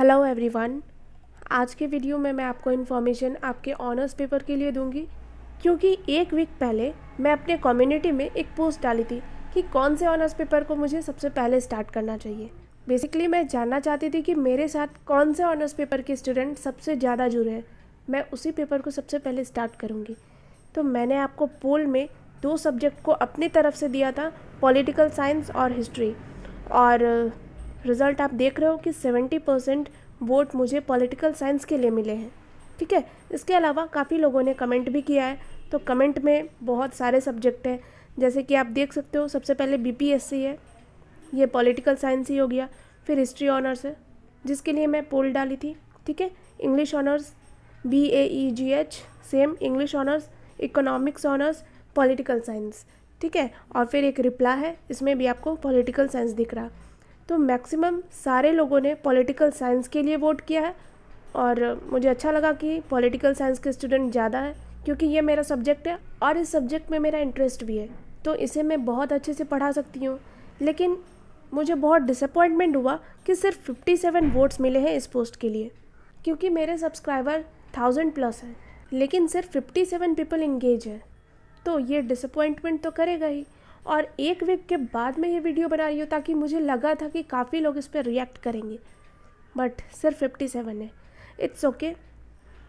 Hello everyone. आज के video में मैं आपको इन्फॉर्मेशन आपके ऑनर्स पेपर के लिए दूंगी, क्योंकि एक वीक पहले मैं अपने कम्युनिटी में एक पोस्ट डाली थी कि कौन से ऑनर्स पेपर को मुझे सबसे पहले स्टार्ट करना चाहिए। बेसिकली मैं जानना चाहती थी कि मेरे साथ कौन से ऑनर्स पेपर के स्टूडेंट सबसे ज़्यादा जुड़े हैं, मैं उसी पेपर को सबसे पहले स्टार्ट करूँगी। तो मैंने आपको पोल में 2 सब्जेक्ट को अपनी तरफ से दिया था, पॉलिटिकल साइंस और हिस्ट्री, और रिज़ल्ट आप देख रहे हो कि 70% वोट मुझे पॉलिटिकल साइंस के लिए मिले हैं। ठीक है, इसके अलावा काफ़ी लोगों ने कमेंट भी किया है, तो कमेंट में बहुत सारे सब्जेक्ट हैं, जैसे कि आप देख सकते हो। सबसे पहले बीपीएससी है, ये पॉलिटिकल साइंस ही हो गया। फिर हिस्ट्री ऑनर्स है, जिसके लिए मैं पोल डाली थी। ठीक है, English honours BAEGH, same English honours, economics honours, political science. ठीक है, और फिर एक रिप्ला है, इसमें भी आपको पॉलिटिकल साइंस दिख रहा। तो मैक्सिमम सारे लोगों ने पॉलिटिकल साइंस के लिए वोट किया है, और मुझे अच्छा लगा कि पॉलिटिकल साइंस के स्टूडेंट ज़्यादा है, क्योंकि ये मेरा सब्जेक्ट है और इस सब्जेक्ट में मेरा इंटरेस्ट भी है, तो इसे मैं बहुत अच्छे से पढ़ा सकती हूँ। लेकिन मुझे बहुत डिसअपॉइंटमेंट हुआ कि सिर्फ 57 वोट्स मिले हैं इस पोस्ट के लिए, क्योंकि मेरे सब्सक्राइबर 1000+ हैं, लेकिन सिर्फ 57 पीपल इंगेज है, तो ये डिसअपॉइंटमेंट तो करेगा ही। और एक वीक के बाद मैं ये वीडियो बना रही हूँ, ताकि मुझे लगा था कि काफ़ी लोग इस पर रिएक्ट करेंगे, बट सिर्फ 57 है। It's okay.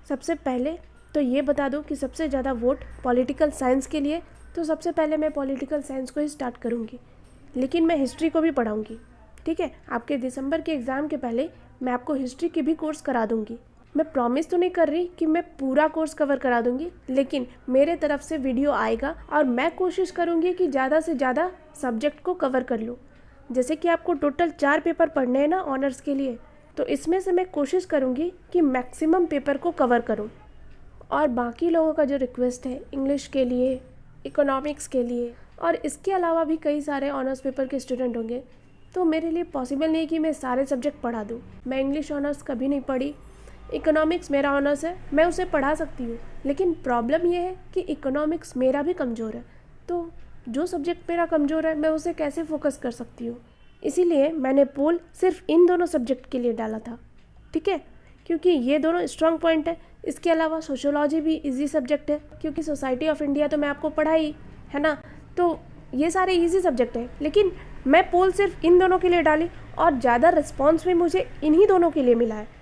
सबसे पहले तो ये बता दूँ कि सबसे ज़्यादा वोट पॉलिटिकल साइंस के लिए, तो सबसे पहले मैं पॉलिटिकल साइंस को ही स्टार्ट करूँगी, लेकिन मैं हिस्ट्री को भी पढ़ाऊँगी। ठीक है, आपके दिसंबर के एग्ज़ाम के पहले मैं आपको हिस्ट्री की भी कोर्स करा दूँगी। मैं प्रॉमिस तो नहीं कर रही कि मैं पूरा कोर्स कवर करा दूँगी, लेकिन मेरे तरफ से वीडियो आएगा और मैं कोशिश करूँगी कि ज़्यादा से ज़्यादा सब्जेक्ट को कवर कर लूँ। जैसे कि आपको टोटल 4 पेपर पढ़ने हैं ना ऑनर्स के लिए, तो इसमें से मैं कोशिश करूँगी कि मैक्सिमम पेपर को कवर करूँ। और बाकी लोगों का जो रिक्वेस्ट है, इंग्लिश के लिए, इकोनॉमिक्स के लिए, और इसके अलावा भी कई सारे ऑनर्स पेपर के स्टूडेंट होंगे, तो मेरे लिए पॉसिबल नहीं कि मैं सारे सब्जेक्ट पढ़ा दूँ। मैं इंग्लिश ऑनर्स कभी नहीं पढ़ी, इकोनॉमिक्स मेरा ऑनर्स है, मैं उसे पढ़ा सकती हूँ, लेकिन प्रॉब्लम ये है कि इकोनॉमिक्स मेरा भी कमज़ोर है, तो जो सब्जेक्ट मेरा कमज़ोर है मैं उसे कैसे फोकस कर सकती हूँ। इसीलिए मैंने पोल सिर्फ इन दोनों सब्जेक्ट के लिए डाला था। ठीक है, क्योंकि ये दोनों स्ट्रॉन्ग पॉइंट है। इसके अलावा सोशोलॉजी भी इजी सब्जेक्ट है, क्योंकि सोसाइटी ऑफ इंडिया तो मैं आपको पढ़ाई है ना, तो ये सारे इजी सब्जेक्ट हैं। लेकिन मैं पोल सिर्फ इन दोनों के लिए डाली, और ज़्यादा रिस्पॉन्स भी मुझे इन्हीं दोनों के लिए मिला है।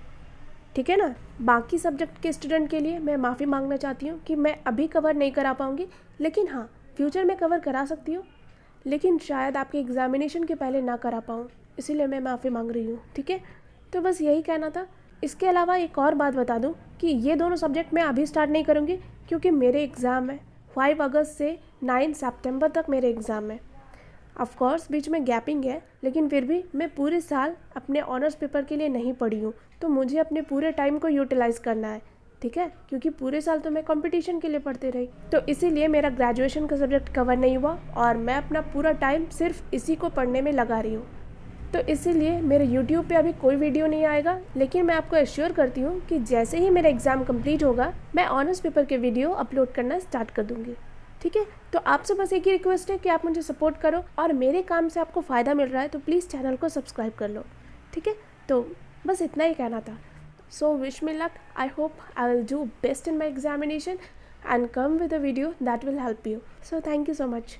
ठीक है ना, बाकी सब्जेक्ट के स्टूडेंट के लिए मैं माफ़ी मांगना चाहती हूँ कि मैं अभी कवर नहीं करा पाऊँगी, लेकिन हाँ, फ्यूचर में कवर करा सकती हूँ, लेकिन शायद आपके एग्जामिनेशन के पहले ना करा पाऊँ, इसीलिए मैं माफ़ी मांग रही हूँ। ठीक है, तो बस यही कहना था। इसके अलावा एक और बात बता दूँ कि ये दोनों सब्जेक्ट मैं अभी स्टार्ट नहीं करूँगी, क्योंकि मेरे एग्ज़ाम है 5 अगस्त से 9 सितंबर तक मेरे एग्ज़ाम है। ऑफ कोर्स बीच में गैपिंग है, लेकिन फिर भी मैं पूरे साल अपने ऑनर्स पेपर के लिए नहीं पढ़ी हूँ, तो मुझे अपने पूरे टाइम को यूटिलाइज़ करना है। ठीक है, क्योंकि पूरे साल तो मैं कंपटीशन के लिए पढ़ती रही, तो इसीलिए मेरा ग्रेजुएशन का सब्जेक्ट कवर नहीं हुआ, और मैं अपना पूरा टाइम सिर्फ इसी को पढ़ने में लगा रही हूँ। तो इसीलिए मेरे यूट्यूब पे अभी कोई वीडियो नहीं आएगा, लेकिन मैं आपको एश्योर करती हूँ कि जैसे ही मेरा एग्ज़ाम कंप्लीट होगा, मैं ऑनर्स पेपर के वीडियो अपलोड करना स्टार्ट कर दूँगी। ठीक है, तो आपसे बस एक ही रिक्वेस्ट है कि आप मुझे सपोर्ट करो, और मेरे काम से आपको फ़ायदा मिल रहा है तो प्लीज़ चैनल को सब्सक्राइब कर लो। ठीक है, तो बस इतना ही कहना था। So wish me luck. I hope I will do best in my examination and come with a video that will help you. So thank you so much.